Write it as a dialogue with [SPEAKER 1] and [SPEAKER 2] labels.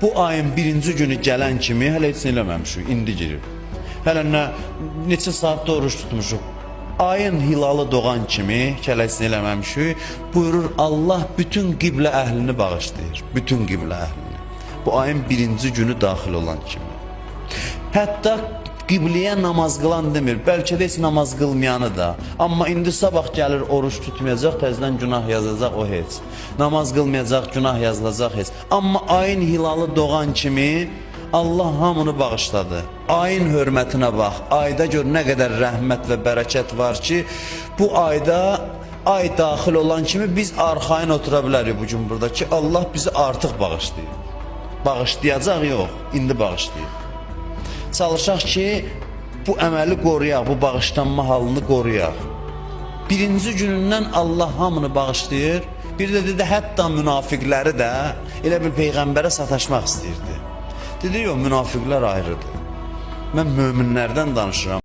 [SPEAKER 1] bu ayın birinci günü gələn kimi hələ heç nə eləməmişik, indi girir. Hələ neçə saatda oruç tutmuşuq. Ayın hilalı doğan kimi, hələ heç nə eləməmişik, buyurur Allah bütün qiblə əhlini bağışlayır. Bütün qiblə əhlini. Bu ayın birinci günü daxil olan kimi. Hətta qibliyə namaz qılan demir, bəlkə də heç namaz qılmayanı da. Amma indi sabah gəlir oruç tutmayacaq, təzədən günah yazacaq o heç. Namaz qılmayacaq, günah yazılacaq heç. Amma ayın hilalı doğan kimi Allah hamını bağışladı. Ayın hörmətinə bax, ayda gör nə qədər rəhmət və bərəkət var ki, bu ayda ay daxil olan kimi biz arxayın otura bilərik bugün burada ki, Allah bizi artıq bağışlayır. Bağışlayacaq yox, indi bağışlayır. Çalışaq ki, bu əməli qoruyaq, bu bağışlanma halını qoruyaq. Birinci günündən Allah hamını bağışlayır. Bir də dedi, hətta münafiqləri də elə bir Peyğəmbərə sataşmaq istəyirdi. Dedi, yox, münafiqlər ayrıdır. Mən möminlərdən danışıram.